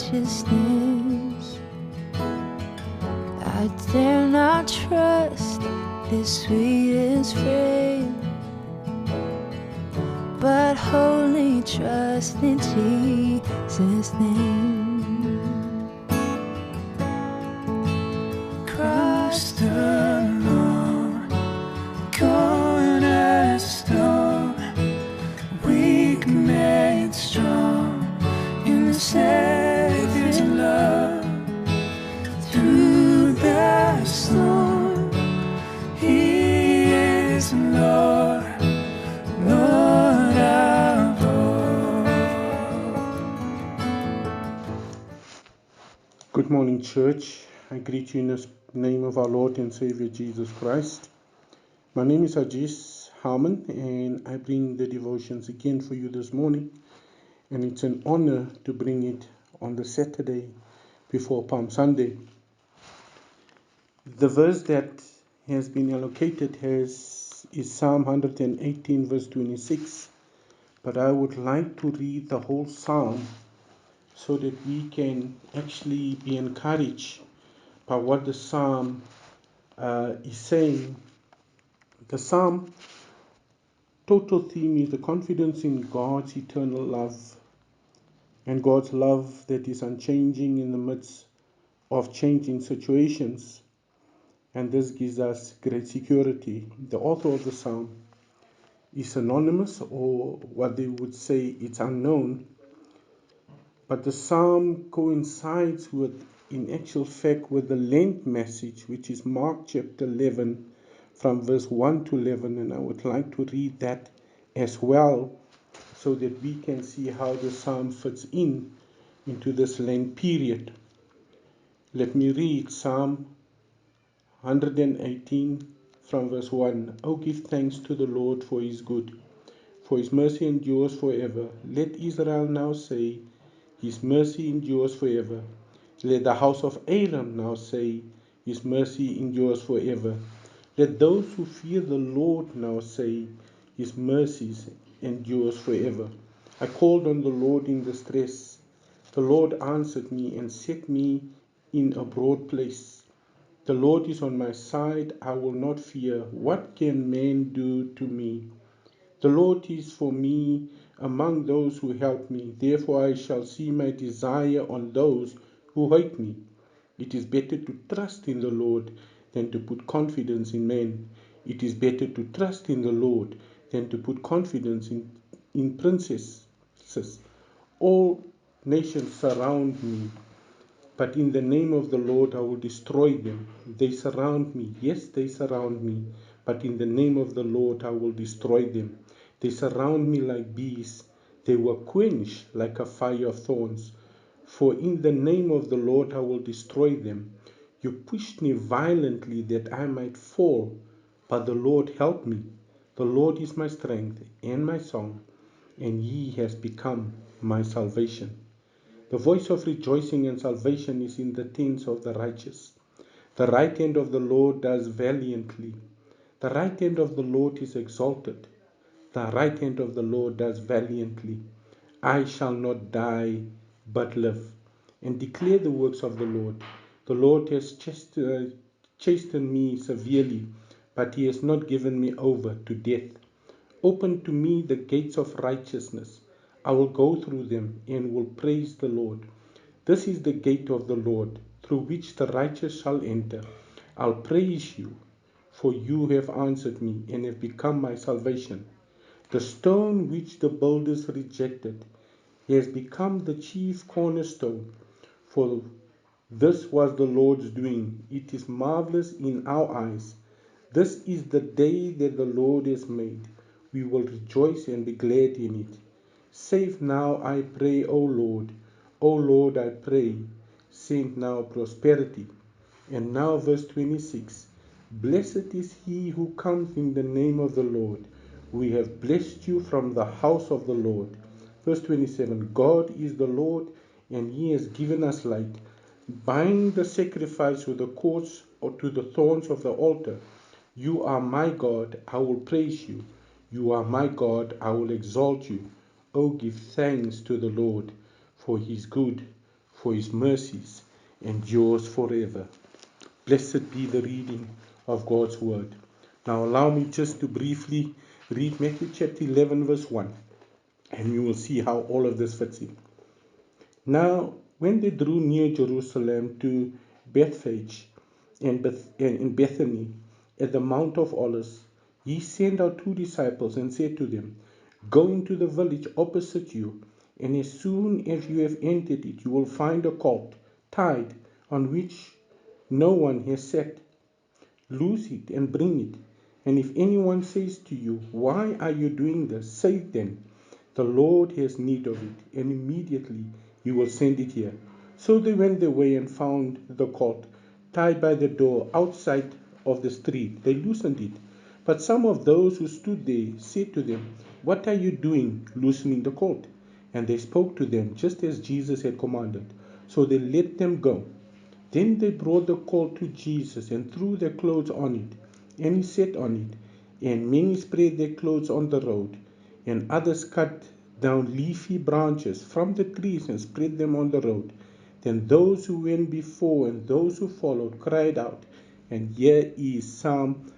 righteousness. I dare not trust the sweetest frame, but wholly trust in Jesus' name. Christ alone, cornerstone, weak made strong in the Savior's love. Through the storm, He is Lord, Lord of all. Good morning, church. I greet you in the name of our Lord and Savior Jesus Christ. My name is Ajis Harmon, and I bring the devotions again for you this morning. And it's an honor to bring it on the Saturday before Palm Sunday. The verse that has been allocated is Psalm 118, verse 26. But I would like to read the whole psalm so that we can actually be encouraged by what the psalm is saying. The psalm total theme is the confidence in God's eternal love and God's love that is unchanging in the midst of changing situations. And this gives us great security. The author of the psalm is anonymous, or what they would say it's unknown. But the psalm coincides with, in actual fact, with the Lent message, which is Mark chapter 11 from verse 1 to 11. And I would like to read that as well so that we can see how the psalm fits into this Lent period. Let me read Psalm 118 from verse 1. Oh, give thanks to the Lord, for His good, for His mercy endures forever. Let Israel now say, His mercy endures forever. Let the house of Aaron now say, His mercy endures forever. Let those who fear the Lord now say, His mercies endures forever. I called on the Lord in distress. The Lord answered me and set me in a broad place. The Lord is on my side, I will not fear. What can man do to me? The Lord is for me among those who help me. Therefore I shall see my desire on those who hate me. It is better to trust in the Lord than to put confidence in men. It is better to trust in the Lord than to put confidence in princes. All nations surround me, but in the name of the Lord I will destroy them. They surround me. Yes, they surround me, but in the name of the Lord I will destroy them. They surround me like bees. They were quenched like a fire of thorns. For in the name of the Lord I will destroy them. You pushed me violently that I might fall, but the Lord helped me. The Lord is my strength and my song, and He has become my salvation. The voice of rejoicing and salvation is in the tents of the righteous. The right hand of the Lord does valiantly. The right hand of the Lord is exalted. The right hand of the Lord does valiantly. I shall not die, but live, and declare the works of the Lord. The Lord has chastened me severely, but He has not given me over to death. Open to me the gates of righteousness. I will go through them and will praise the Lord. This is the gate of the Lord, through which the righteous shall enter. I'll praise you, for you have answered me and have become my salvation. The stone which the builders rejected has become the chief cornerstone. For this was the Lord's doing. It is marvelous in our eyes. This is the day that the Lord has made. We will rejoice and be glad in it. Save now, I pray, O Lord. O Lord, I pray. Send now prosperity. And now verse 26. Blessed is he who comes in the name of the Lord. We have blessed you from the house of the Lord. Verse 27. God is the Lord, and He has given us light. Bind the sacrifice with the cords or to the thorns of the altar. You are my God, I will praise you. You are my God, I will exalt you. Oh, give thanks to the Lord, for He is good, for his mercies endures forever. Blessed be the reading of God's word. Now allow me just to briefly read Matthew chapter 11 verse 1, and you will see how all of this fits in. Now when they drew near Jerusalem to Bethphage and in Bethany at the Mount of Olives, he sent out 2 disciples and said to them, Go into the village opposite you, and as soon as you have entered it, you will find a colt tied on which no one has sat. Loose it and bring it. And if anyone says to you, Why are you doing this? Say then, The Lord has need of it, and immediately he will send it here. So they went their way and found the colt tied by the door outside of the street. They loosened it. But some of those who stood there said to them, What are you doing, loosening the colt? And they spoke to them just as Jesus had commanded. So they let them go. Then they brought the colt to Jesus and threw their clothes on it, and he sat on it. And many spread their clothes on the road, and others cut down leafy branches from the trees and spread them on the road. Then those who went before and those who followed cried out. And here is Psalm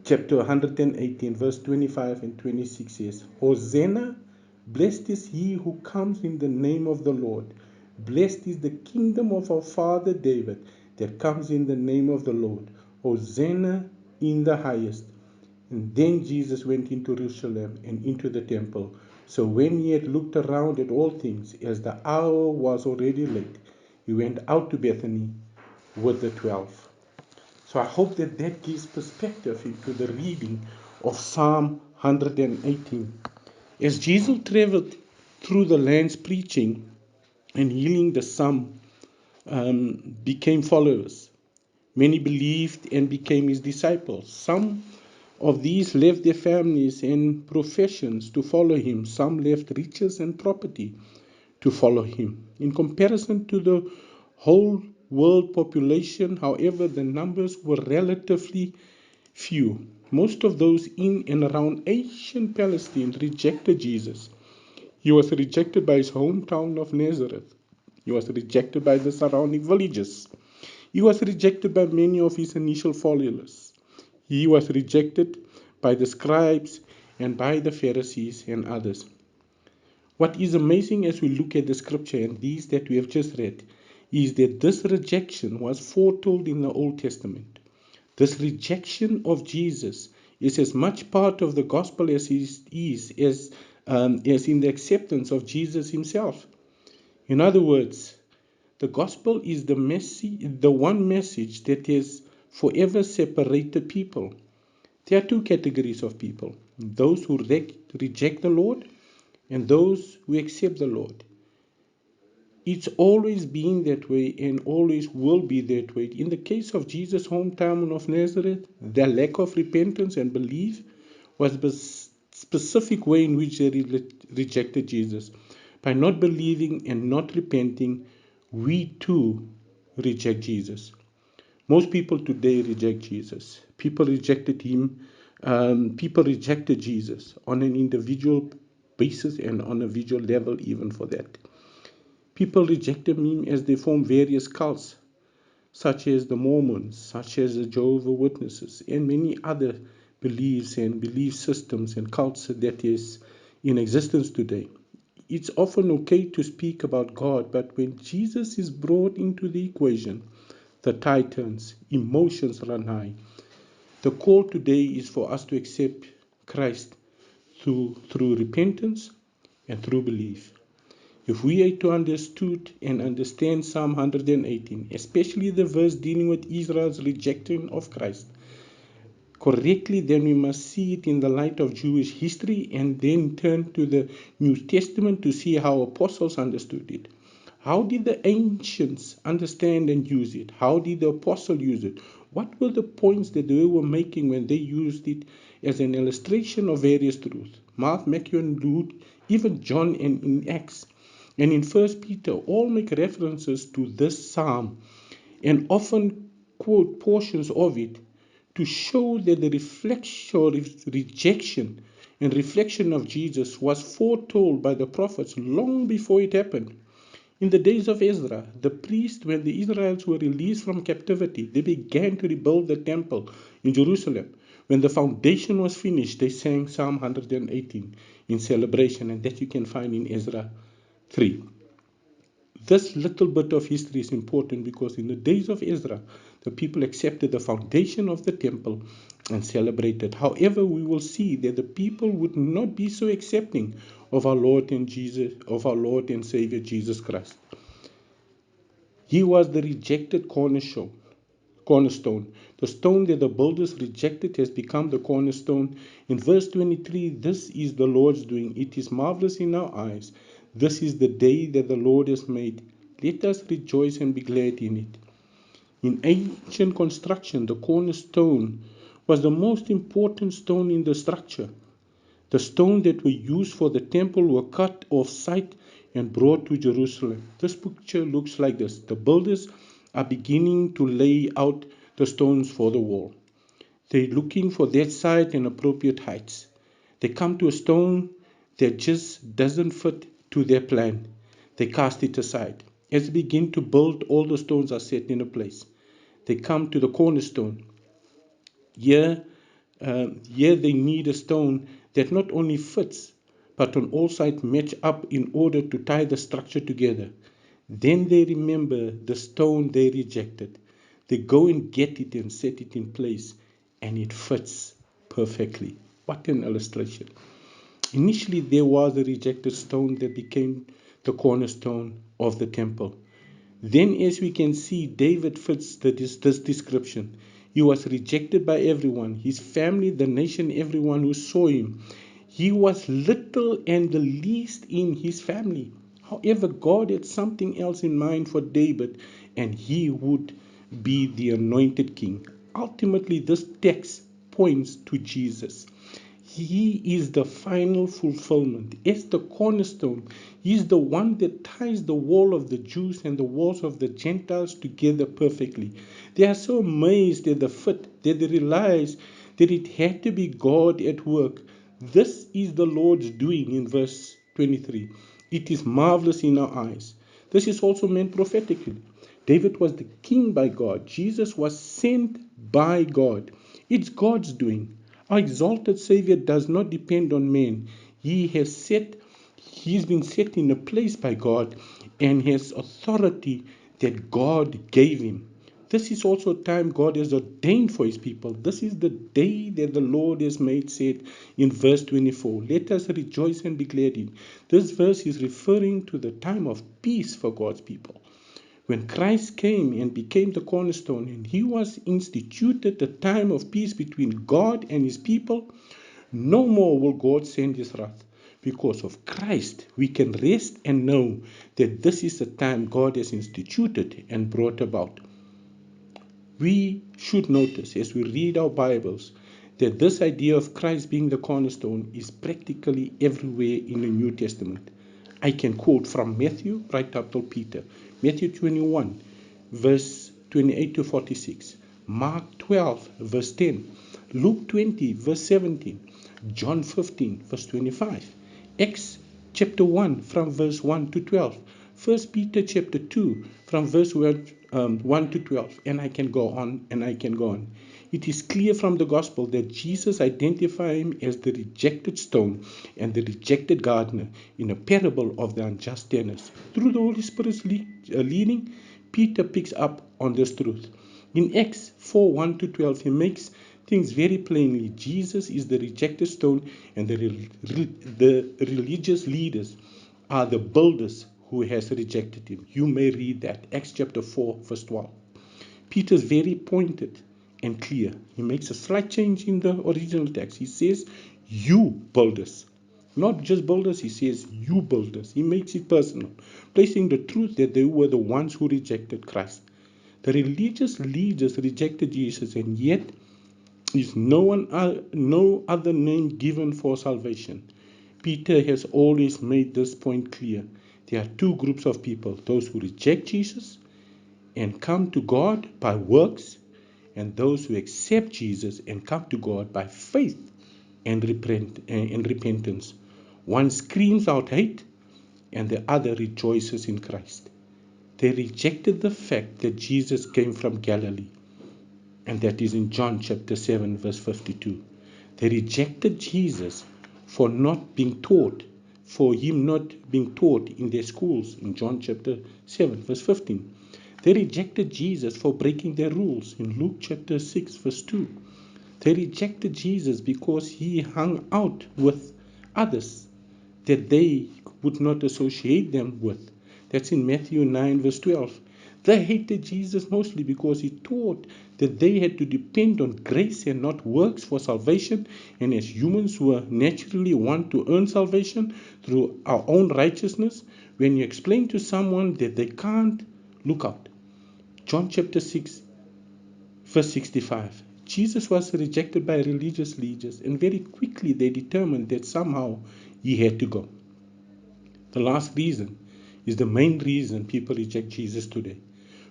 chapter 118, verse 25 and 26 says, Hosanna, blessed is he who comes in the name of the Lord. Blessed is the kingdom of our father David that comes in the name of the Lord. Hosanna in the highest. And then Jesus went into Jerusalem and into the temple. So when he had looked around at all things, as the hour was already late, he went out to Bethany with the 12. So I hope that that gives perspective into the reading of Psalm 118. As Jesus traveled through the lands preaching and healing, the some became followers. Many believed and became his disciples. Some of these left their families and professions to follow him. Some left riches and property to follow him. In comparison to the whole world population, however, the numbers were relatively few. Most of those in and around ancient Palestine rejected Jesus. He was rejected by his hometown of Nazareth. He was rejected by the surrounding villages. He was rejected by many of his initial followers. He was rejected by the scribes and by the Pharisees and others. What is amazing as we look at the scripture and these that we have just read is that this rejection was foretold in the Old Testament. This rejection of Jesus is as much part of the gospel as in the acceptance of Jesus himself. In other words, the gospel is the one message that has forever separated people. There are 2 categories of people: those who reject the Lord and those who accept the Lord. It's always been that way and always will be that way. In the case of Jesus' hometown of Nazareth, their lack of repentance and belief was the specific way in which they rejected Jesus. By not believing and not repenting, we too reject Jesus. Most people today reject Jesus. People rejected him. People rejected Jesus on an individual basis and on a visual level even for that. People rejected him as they formed various cults, such as the Mormons, such as the Jehovah's Witnesses, and many other beliefs and belief systems and cults that is in existence today. It's often okay to speak about God, but when Jesus is brought into the equation, the tide turns, emotions run high. The call today is for us to accept Christ through repentance and through belief. If we are to understood and understand Psalm 118, especially the verse dealing with Israel's rejection of Christ, correctly, then we must see it in the light of Jewish history and then turn to the New Testament to see how apostles understood it. How did the ancients understand and use it? How did the apostle use it? What were the points that they were making when they used it as an illustration of various truths? Mark, Matthew, and Luke, even John and in Acts, and in 1 Peter all make references to this psalm and often quote portions of it to show that the reflection or rejection and reflection of Jesus was foretold by the prophets long before it happened. In the days of Ezra, the priest, when the Israelites were released from captivity, they began to rebuild the temple in Jerusalem. When the foundation was finished, they sang Psalm 118 in celebration, and that you can find in Ezra 3. This little bit of history is important because in the days of Ezra, the people accepted the foundation of the temple and celebrated. However, we will see that the people would not be so accepting of our Lord and Savior Jesus Christ. He was the rejected cornerstone. The stone that the builders rejected has become the cornerstone. In verse 23, this is the Lord's doing. It is marvelous in our eyes. This is the day that the Lord has made. Let us rejoice and be glad in it. In ancient construction, the cornerstone was the most important stone in the structure. The stones that were used for the temple were cut off site and brought to Jerusalem. This picture looks like this. The builders are beginning to lay out the stones for the wall. They're looking for that site and appropriate heights. They come to a stone that just doesn't fit to their plan. They cast it aside. As they begin to build, all the stones are set in a place. They come to the cornerstone. Here they need a stone that not only fits, but on all sides match up in order to tie the structure together. Then they remember the stone they rejected. They go and get it and set it in place, and it fits perfectly. What an illustration. Initially, there was a rejected stone that became the cornerstone of the temple. Then, as we can see, David fits this description. He was rejected by everyone, his family, the nation, everyone who saw him. He was little and the least in his family. However, God had something else in mind for David, and he would be the anointed king. Ultimately, this text points to Jesus. He is the final fulfillment. As the cornerstone, he is the one that ties the wall of the Jews and the walls of the Gentiles together perfectly. They are so amazed at the fit that they realize that it had to be God at work. This is the Lord's doing in verse 23. It is marvelous in our eyes. This is also meant prophetically. David was the king by God. Jesus was sent by God. It's God's doing. Our exalted Savior does not depend on men. He's been set in a place by God and has authority that God gave him. This is also a time God has ordained for his people. This is the day that the Lord has made, said in verse 24. Let us rejoice and be glad in. This verse is referring to the time of peace for God's people. When Christ came and became the cornerstone and he was instituted the time of peace between God and his people, no more will God send his wrath. Because of Christ, we can rest and know that this is the time God has instituted and brought about. We should notice as we read our Bibles that this idea of Christ being the cornerstone is practically everywhere in the New Testament. I can quote from Matthew right up to Peter. Matthew 21, verse 28 to 46. Mark 12, verse 10. Luke 20, verse 17. John 15, verse 25. Acts chapter 1, from verse 1 to 12. 1 Peter chapter 2, from verse 1 to 12. And I can go on, and I can go on. It is clear from the gospel that Jesus identified him as the rejected stone and the rejected gardener in a parable of the unjust tenants. Through the Holy Spirit's leading, Peter picks up on this truth. In Acts 4, 1 to 12, he makes things very plainly. Jesus is the rejected stone, and the religious leaders are the builders who has rejected him. You may read that. Acts chapter 4, verse 12. Peter's very pointed and clear. He makes a slight change in the original text. He says, you builders. Not just builders, he says, you builders. He makes it personal, placing the truth that they were the ones who rejected Christ. The religious leaders rejected Jesus, and yet is no other name given for salvation. Peter has always made this point clear. There are two groups of people, those who reject Jesus and come to God by works, and those who accept Jesus and come to God by faith. and repentance. One screams out hate, and the other rejoices in Christ. They rejected the fact that Jesus came from Galilee, and that is in John chapter 7, verse 52. They rejected Jesus for him not being taught in their schools in John chapter 7, verse 15. They rejected Jesus for breaking their rules in Luke chapter 6, verse 2. They rejected Jesus because he hung out with others that they would not associate them with. That's in Matthew 9, verse 12. They hated Jesus mostly because he taught that they had to depend on grace and not works for salvation. And as humans who naturally want to earn salvation through our own righteousness, when you explain to someone that they can't, look out. John chapter 6, verse 65. Jesus was rejected by religious leaders, and very quickly they determined that somehow he had to go. The last reason is the main reason people reject Jesus today.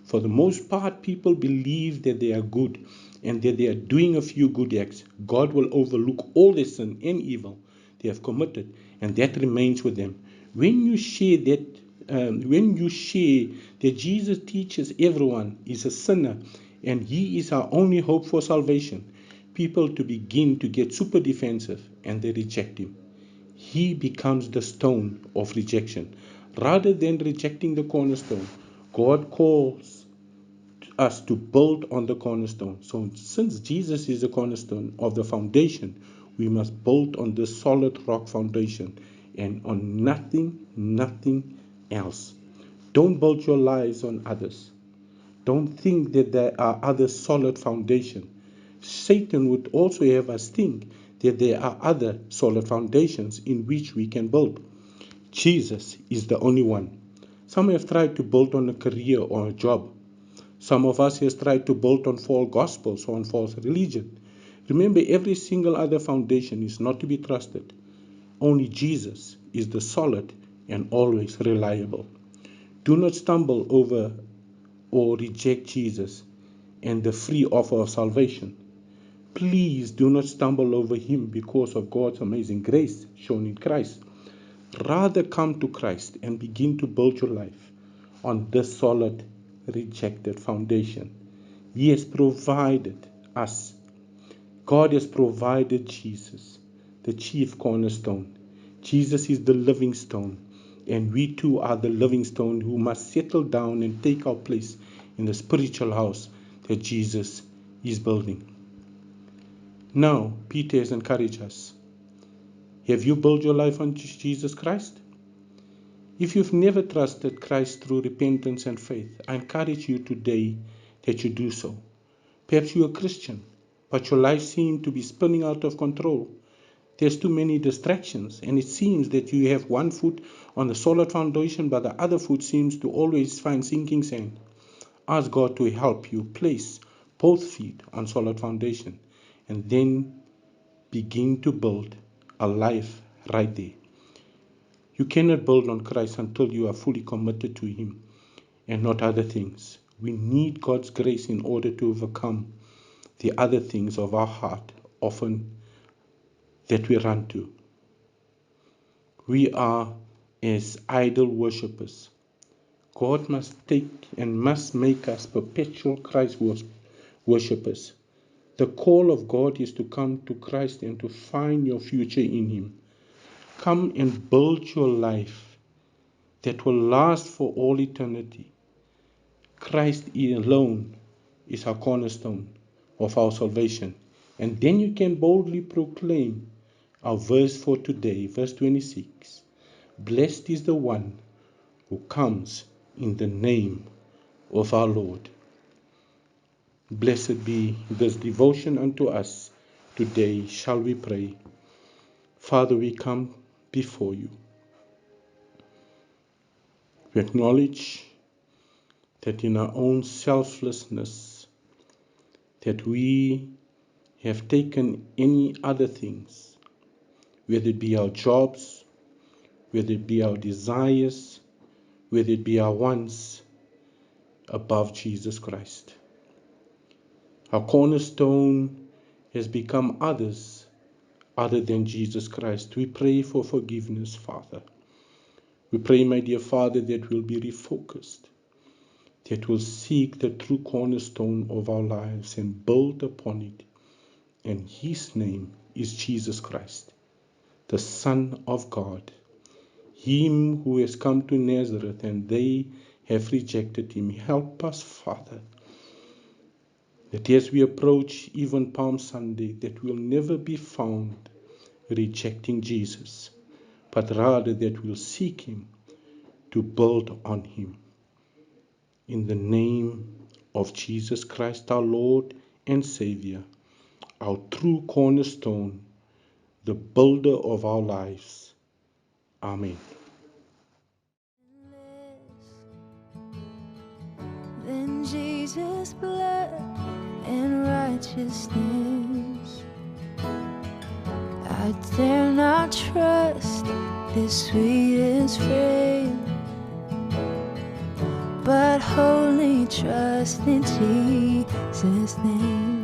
For the most part, people believe that they are good and that they are doing a few good acts. God will overlook all their sin and evil they have committed, and that remains with them. When you share that Jesus teaches everyone is a sinner and he is our only hope for salvation, people to begin to get super defensive and they reject him. He becomes the stone of rejection. Rather than rejecting the cornerstone, God calls us to build on the cornerstone. So since Jesus is the cornerstone of the foundation, we must build on the solid rock foundation and on nothing else. Don't build your lives on others. Don't think that there are other solid foundations. Satan would also have us think that there are other solid foundations in which we can build. Jesus is the only one. Some have tried to build on a career or a job. Some of us have tried to build on false gospels or on false religion. Remember, every single other foundation is not to be trusted. Only Jesus is the solid and always reliable. Do not stumble over or reject Jesus and the free offer of salvation. Please do not stumble over him because of God's amazing grace shown in Christ. Rather come to Christ and begin to build your life on this solid, rejected foundation. He has provided us. God has provided Jesus, the chief cornerstone. Jesus is the living stone, and we too are the living stone who must settle down and take our place in the spiritual house that Jesus is building. Now, Peter has encouraged us. Have you built your life on Jesus Christ? If you've never trusted Christ through repentance and faith, I encourage you today that you do so. Perhaps you're a Christian, but your life seems to be spinning out of control. There's too many distractions, and it seems that you have one foot on the solid foundation, but the other foot seems to always find sinking sand. Ask God to help you place both feet on solid foundation, and then begin to build a life right there. You cannot build on Christ until you are fully committed to him and not other things. We need God's grace in order to overcome the other things of our heart often that we run to. We are as idol worshippers. God must make us perpetual Christ worshippers. The call of God is to come to Christ and to find your future in him. Come and build your life that will last for all eternity. Christ alone is our cornerstone of our salvation. And then you can boldly proclaim our verse for today, verse 26. Blessed is the one who comes in the name of our Lord. Blessed be this devotion unto us today. Shall we pray? Father, we come before you. We acknowledge that in our own selflessness, that we have taken any other things, whether it be our jobs, whether it be our desires, whether it be our wants, above Jesus Christ. Our cornerstone has become others other than Jesus Christ. We pray for forgiveness, Father. We pray, my dear Father, that we'll be refocused, that we'll seek the true cornerstone of our lives and build upon it. And His name is Jesus Christ, the Son of God, Him who has come to Nazareth and they have rejected Him. Help us, Father, that as we approach even Palm Sunday, that we'll never be found rejecting Jesus, but rather that we'll seek Him to build on Him. In the name of Jesus Christ, our Lord and Savior, our true cornerstone, the builder of our lives. Amen. Then Jesus' blood and righteousness, I dare not trust the sweetest frame, but wholly trust in Jesus' name.